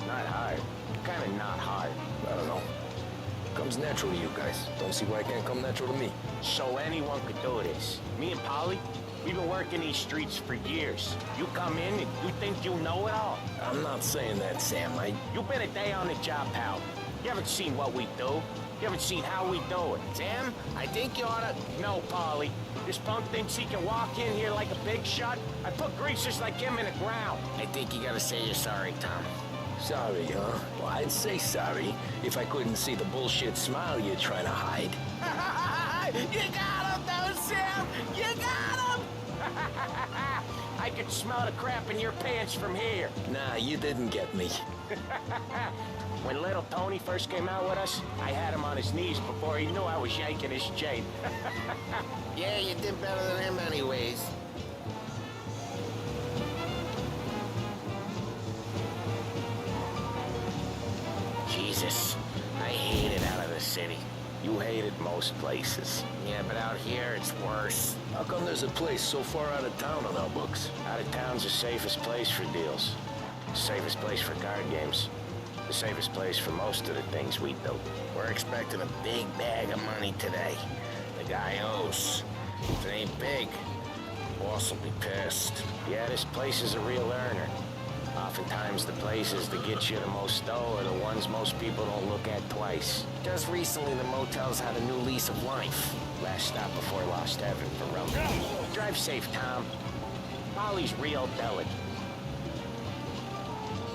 Not hard. Kinda not hard. I don't know. Comes natural to you guys. Don't see why it can't come natural to me. So anyone could do this. Me and Polly, we've been working these streets for years. You come in and you think you know it all. I'm not saying that, Sam. You've been a day on the job, pal. You haven't seen what we do. You haven't seen how we do it. Sam, I think you oughta... No, Polly. This punk thinks he can walk in here like a big shot. I put greasers like him in the ground. I think you gotta say you're sorry, Tom. Sorry, huh? Well, I'd say sorry if I couldn't see the bullshit smile you're trying to hide. You got him, though, Sam! You got him! I could smell the crap in your pants from here. Nah, you didn't get me. When little Tony first came out with us, I had him on his knees before he knew I was yanking his chain. Yeah, you did better than him anyways. Jesus, I hate it out of the city. You hate it most places. Yeah, but out here, it's worse. How come there's a place so far out of town on our books? Out of town's the safest place for deals. The safest place for card games. The safest place for most of the things we do. We're expecting a big bag of money today. The guy owes. If it ain't big, boss will be pissed. Yeah, this place is a real earner. Oftentimes the places that get you the most dough are the ones most people don't look at twice. Just recently the motel's had a new lease of life. Last stop before Lost Heaven for rum. Drive safe, Tom. Polly's real deli.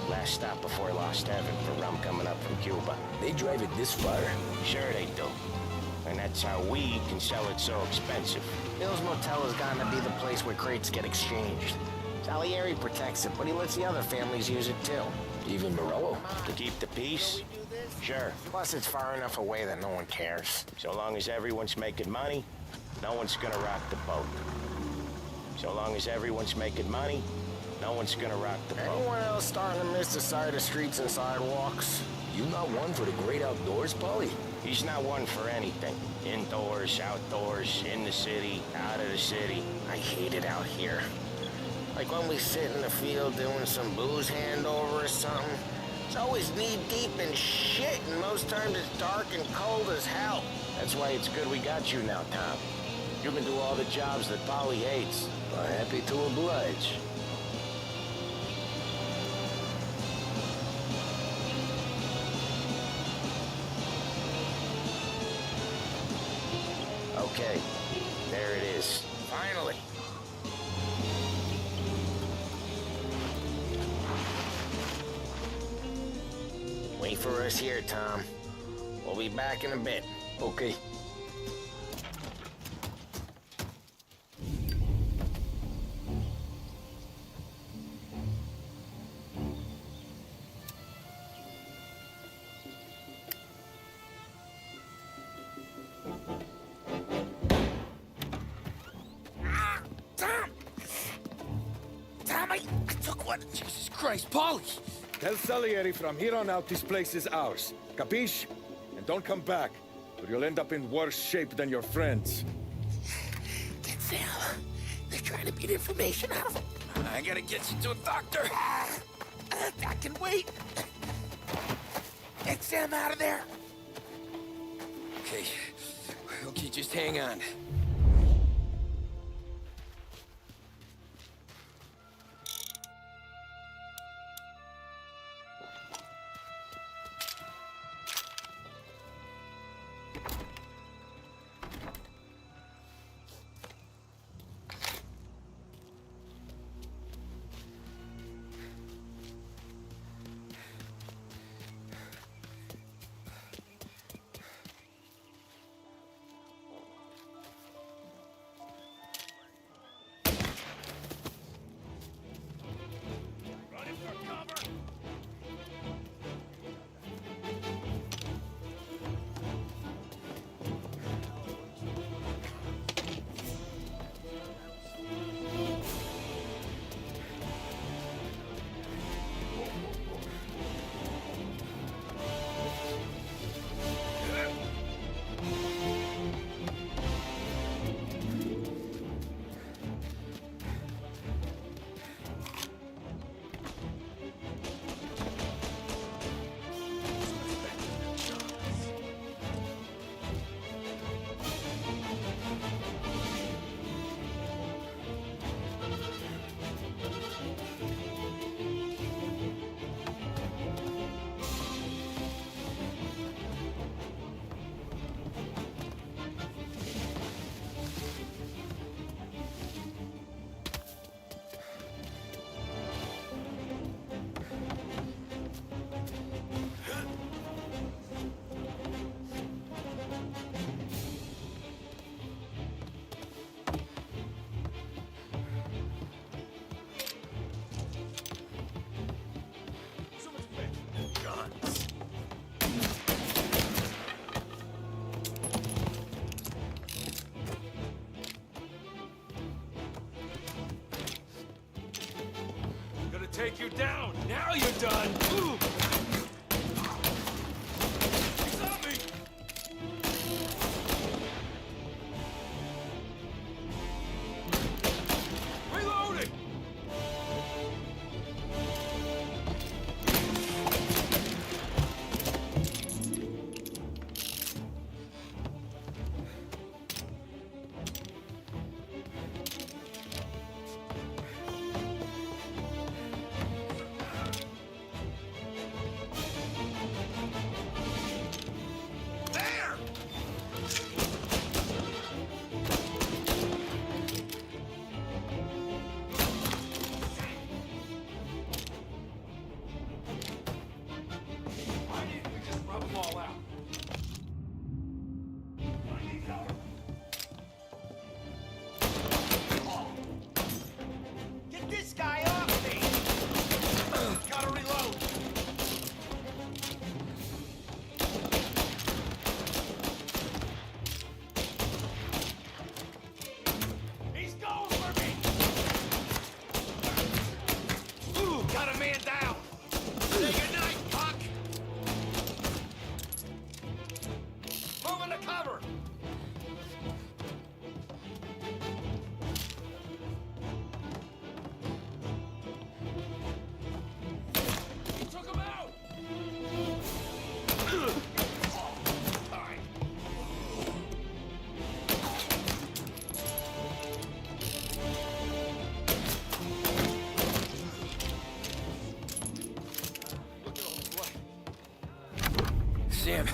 Last stop before Lost Heaven for rum coming up from Cuba. They drive it this far? Sure they do. And that's how we can sell it so expensive. Bill's Motel has gotten to be the place where crates get exchanged. Salieri protects it, but he lets the other families use it too. Even Morello? To keep the peace? Sure. Plus it's far enough away that no one cares. So long as everyone's making money, no one's gonna rock the boat. So long as everyone's making money, no one's gonna rock the boat. Anyone else starting to miss the side of streets and sidewalks? You not one for the great outdoors, Polly? He's not one for anything. Indoors, outdoors, in the city, out of the city. I hate it out here. Like when we sit in the field doing some booze handover or something. It's always knee-deep in shit, and most times it's dark and cold as hell. That's why it's good we got you now, Tom. You can do all the jobs that Polly hates. Well, happy to oblige. Okay, there it is. Finally. Wait for us here, Tom. We'll be back in a bit. Okay. Tom, I took one. Jesus Christ, Polly! Tell Salieri from here on out this place is ours. Capiche? And don't come back, or you'll end up in worse shape than your friends. Get Sam. They're trying to beat information out of him. I gotta get you to a doctor. I can wait. Get Sam out of there. Okay, just hang on. take you down. Now you're done. Ooh. He's on me. Reloading. Get this guy off me! Gotta reload. He's going for me! Ooh, got a man down! Say goodnight, Puck! Moving to cover! He took him out! All right. Sam.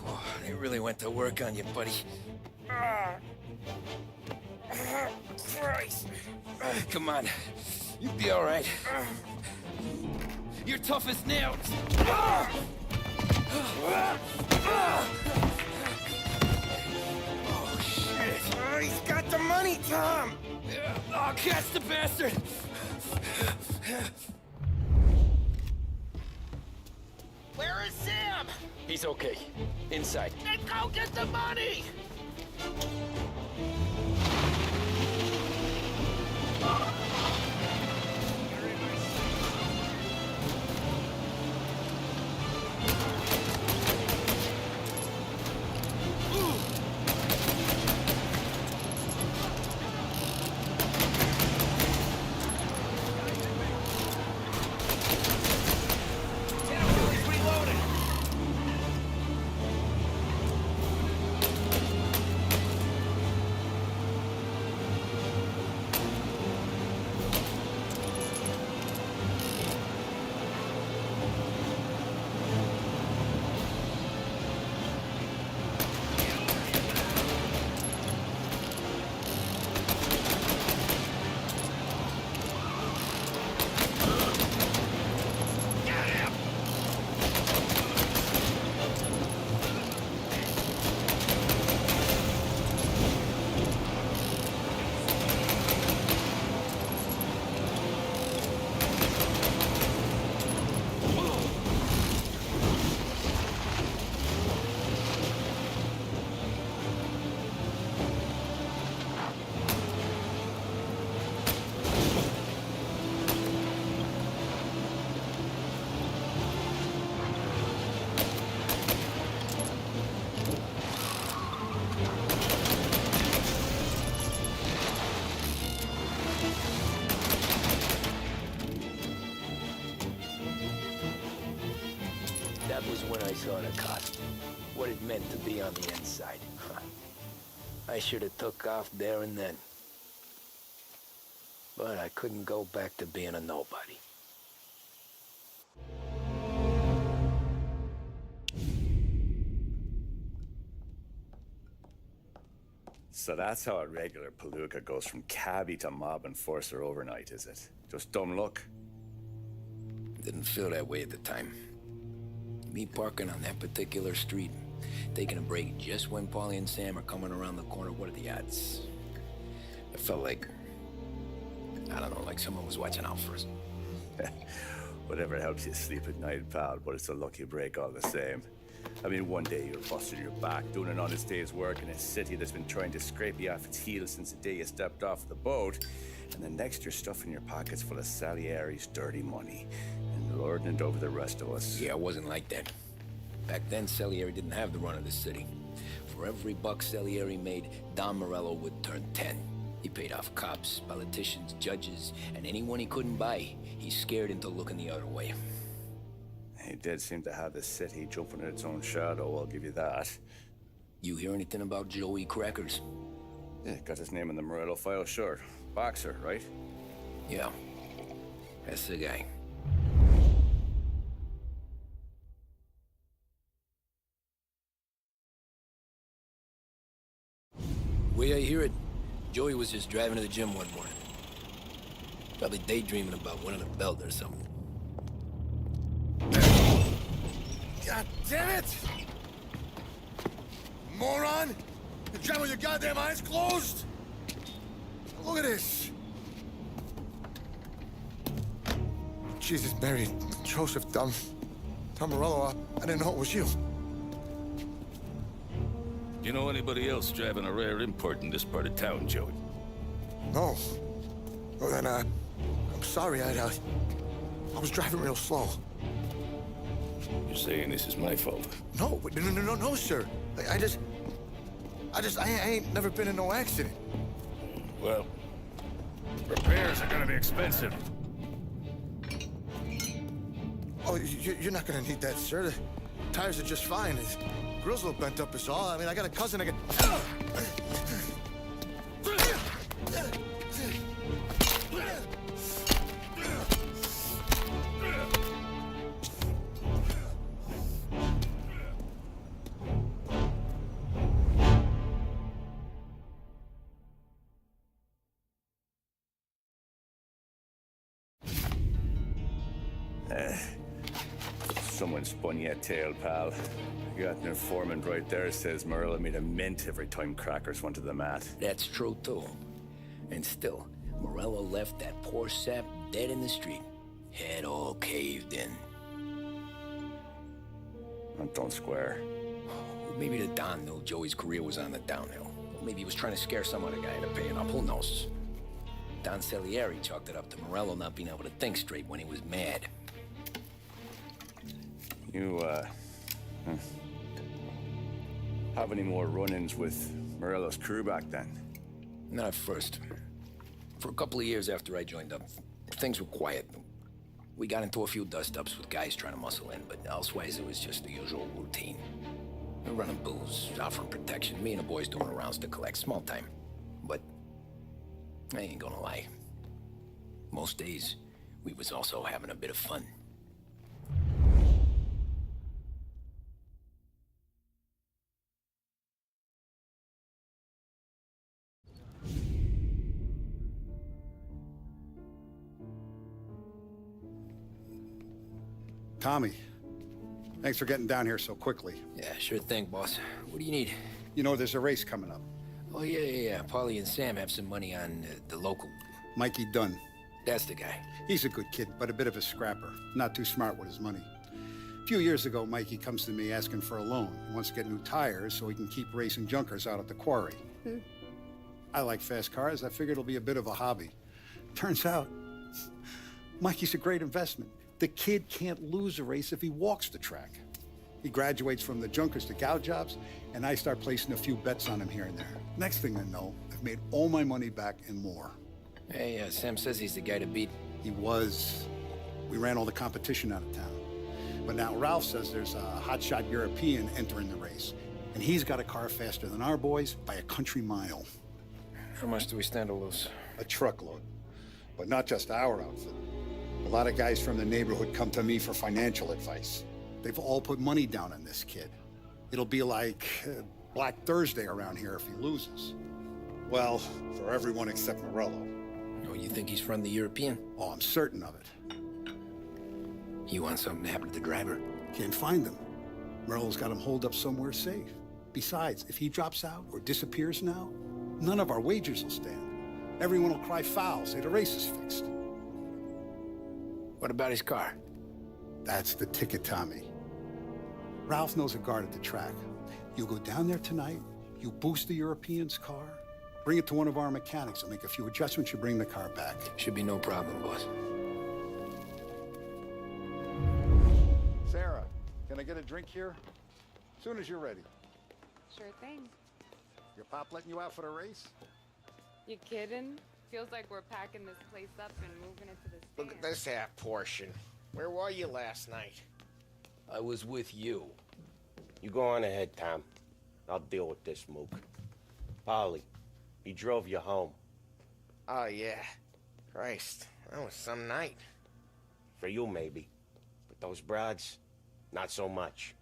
Whoa, they really went to work on you, buddy. Christ. Come on. You'll be all right. You're tough as nails. Oh, shit. Oh, he's got the money, Tom! Oh, catch the bastard! Where is Sam? He's okay. Inside. Then go get the money! That was when I saw the cost. What it meant to be on the inside. I should have took off there and then. But I couldn't go back to being a nobody. So that's how a regular palooka goes from cabbie to mob enforcer overnight, is it? Just dumb luck? Didn't feel that way at the time. Me parking on that particular street, taking a break just when Paulie and Sam are coming around the corner, what are the odds? It felt like, I don't know, like someone was watching out for us. Whatever helps you sleep at night, pal, but it's a lucky break all the same. I mean, one day you're busting your back, doing an honest day's work in a city that's been trying to scrape you off its heels since the day you stepped off the boat, and the next you're stuffing your pockets full of Salieri's dirty money and lording it over the rest of us. Yeah, it wasn't like that. Back then, Salieri didn't have the run of the city. For every buck Salieri made, Don Morello would turn 10. He paid off cops, politicians, judges, and anyone he couldn't buy, he scared into looking the other way. He did seem to have the city jumping in its own shadow, I'll give you that. You hear anything about Joey Crackers? Yeah, got his name in the Morello file, sure. Boxer, right? Yeah, that's the guy. Way I hear it, Joey was just driving to the gym one morning. Probably daydreaming about winning a belt or something. God damn it! Moron! You're driving with your goddamn eyes closed? Look at this! Jesus, Mary, Joseph, Tom Morello, I didn't know it was you. You know anybody else driving a rare import in this part of town, Joey? No. Well, then, I'm sorry, I was driving real slow. You're saying this is my fault? No, no, sir. I ain't never been in no accident. Well, repairs are gonna be expensive. Oh, you're not gonna need that, sir. The tires are just fine. His grill's a little bent up is all. I mean, I got a cousin I can... Someone spun you a tail, pal. You got an informant right there says Morello made a mint every time Crackers went to the mat. That's true, too. And still, Morello left that poor sap dead in the street. Head all caved in. Don't square. Maybe the Don knew Joey's career was on the downhill. Maybe he was trying to scare some other guy into paying up. Who knows? Don Salieri chalked it up to Morello not being able to think straight when he was mad. You, have any more run-ins with Morello's crew back then? Not at first. For a couple of years after I joined up, things were quiet. We got into a few dust-ups with guys trying to muscle in, but elsewise it was just the usual routine. We're running booze, offering protection, me and the boys doing rounds to collect, small time. But I ain't gonna lie. Most days, we was also having a bit of fun. Tommy, thanks for getting down here so quickly. Yeah, sure thing, boss. What do you need? You know, there's a race coming up. Oh, yeah. Paulie and Sam have some money on the local... Mikey Dunn. That's the guy. He's a good kid, but a bit of a scrapper. Not too smart with his money. A few years ago, Mikey comes to me asking for a loan. He wants to get new tires so he can keep racing junkers out at the quarry. I like fast cars. I figured it'll be a bit of a hobby. Turns out, Mikey's a great investment. The kid can't lose a race if he walks the track. He graduates from the junkers to gal jobs, and I start placing a few bets on him here and there. Next thing I know, I've made all my money back and more. Hey, Sam says he's the guy to beat. He was. We ran all the competition out of town. But now Ralph says there's a hotshot European entering the race, and he's got a car faster than our boys by a country mile. How much do we stand to lose? A truckload. But not just our outfit. A lot of guys from the neighborhood come to me for financial advice. They've all put money down on this kid. It'll be like Black Thursday around here if he loses. Well, for everyone except Morello. Oh, you think he's from the European? Oh, I'm certain of it. You want something to happen to the driver? Can't find him. Morello's got him holed up somewhere safe. Besides, if he drops out or disappears now, none of our wagers will stand. Everyone will cry foul, say the race is fixed. What about his car? That's the ticket, Tommy. Ralph knows a guard at the track. You go down there tonight, you boost the European's car, Bring it to one of our mechanics. They'll make a few adjustments. You bring the car back. Should be no problem, boss. Sarah, can I get a drink here? As soon as you're ready. Sure thing. Your pop letting you out for the race? You kidding? Feels like we're packing this place up and moving it to the stand. Look at this half portion. Where were you last night? I was with you. You go on ahead, Tom. I'll deal with this, Mook. Polly, he drove you home. Oh, yeah. Christ, that was some night. For you, maybe. But those broads, not so much.